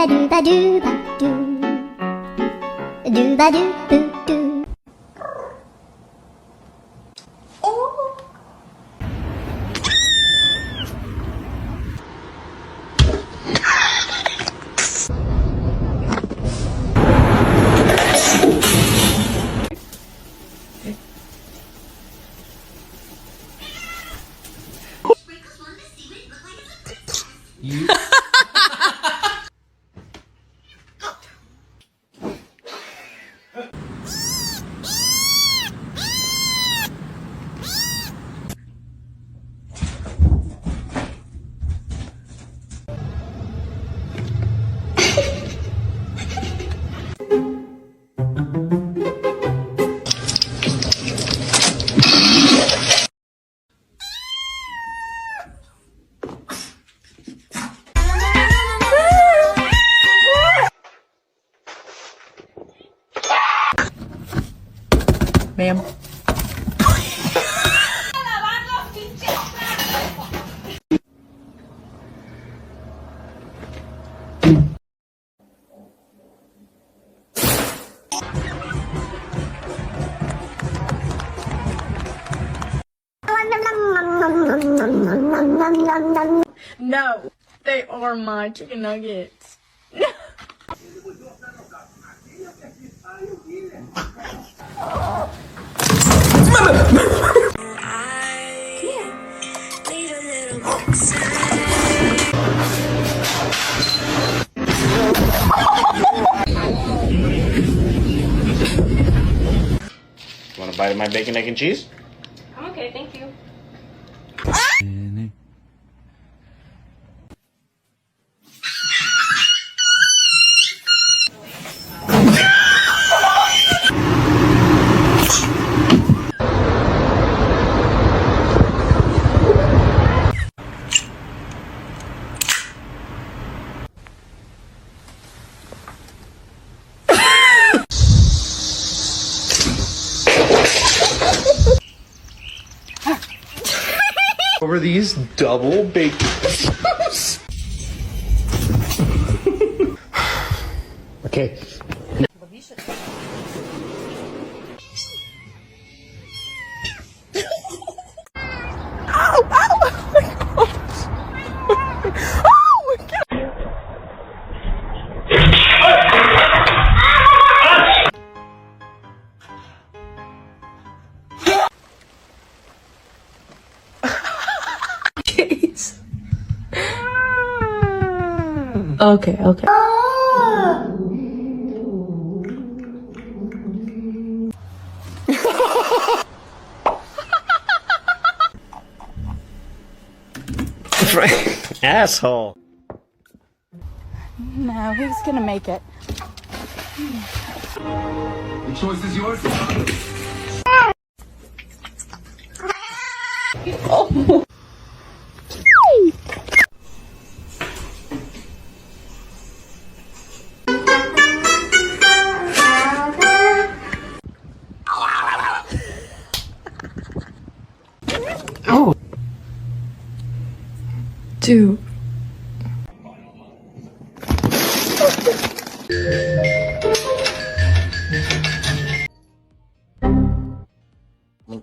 ba doo ba doo ba doo. Doo ba doo boo doo. Ma'am. No, they are my chicken nuggets. Want a bite of my bacon, egg, and cheese? I'm okay, thank you. Over these double bacon. Okay. Okay, okay. Asshole. No, he's gonna make it. The choice is yours. Oh. Oh. Two.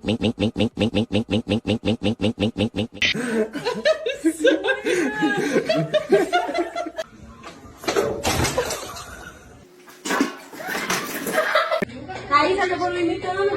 Mink, mink, mink, mink, mink, mink, mink, mink, mink, mink, mink, mink, mink, mink, mink, mink, mink. Aí já acabou me imitando.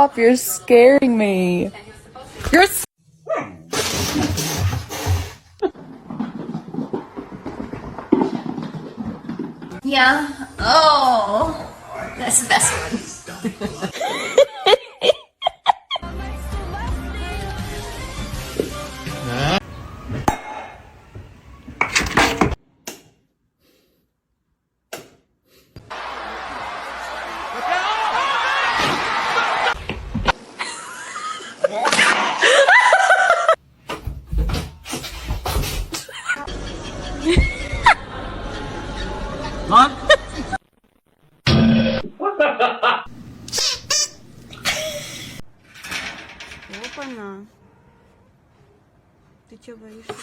Stop, you're scaring me. You're Yeah. Oh, that's the best one. Опа-на. Ты чё боишься?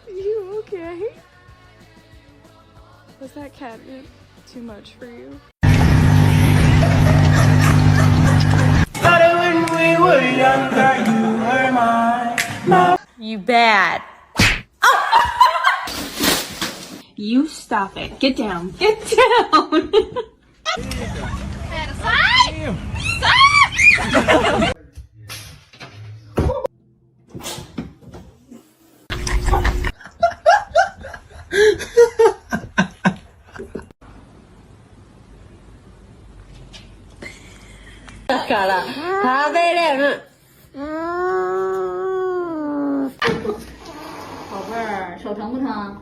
You okay? Was that catnip too much for you? You bad. You stop it. Get down. Get down. Cara, 食べれる。宝贝儿，手疼不疼？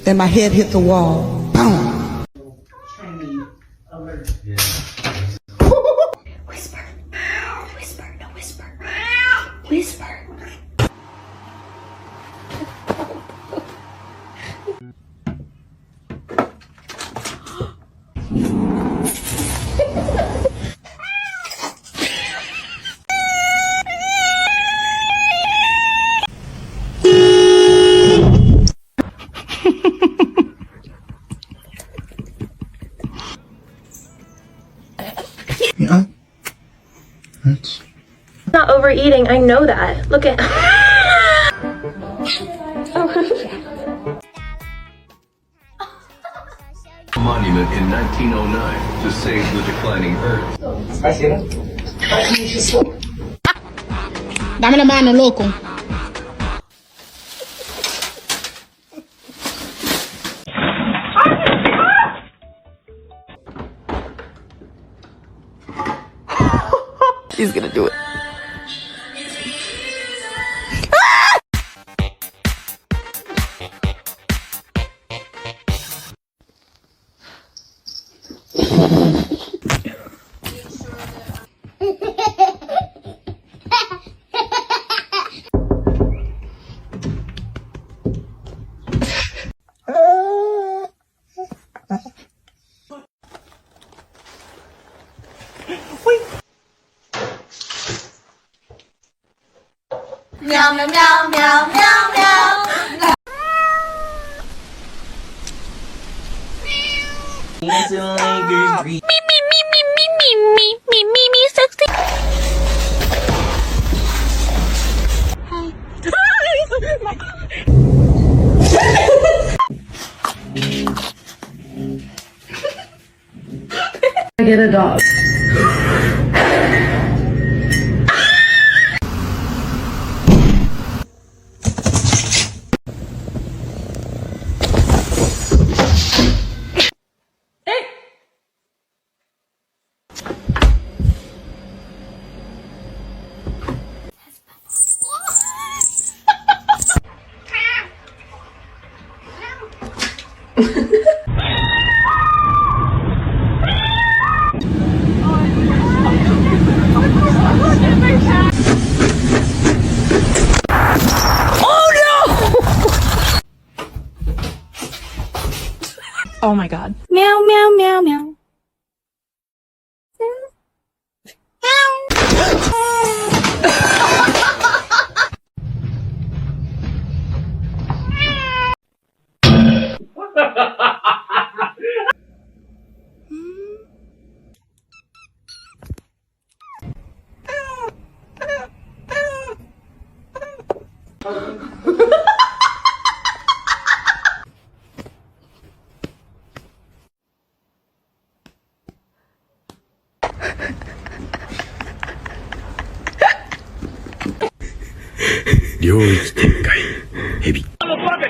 Then my head hit the wall. Boom. Whisper. Whisper. No whisper. Whisper. Yeah. That's... Not overeating. I know that. Look at. Monument in 1909 to save the declining earth. Dame la mano, loco. He's gonna do it. Meow meow meow meow meow meow. Me, sexy. Get a dog. Oh my god. Meow, meow, meow, meow.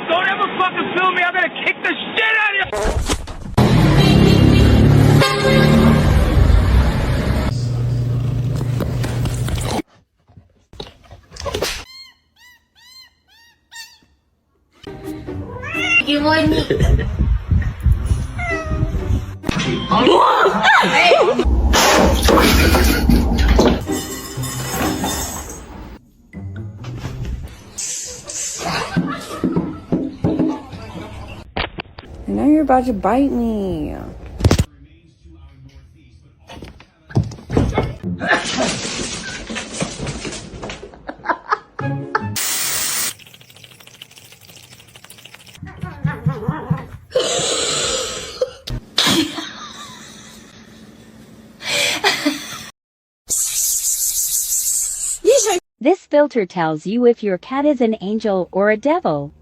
Don't ever fucking film me. I'm gonna kick the shit out of you. Now you're about to bite me. This filter tells you if your cat is an angel or a devil.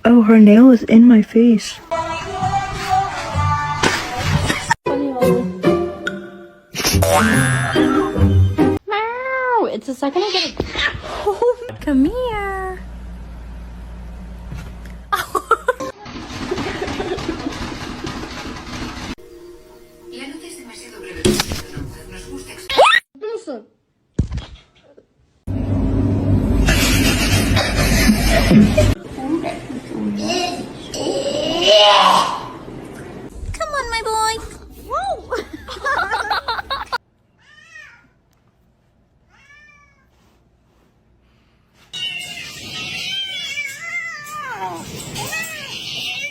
Oh, her nail is in my face. Meow. It's the second I get a... Come here.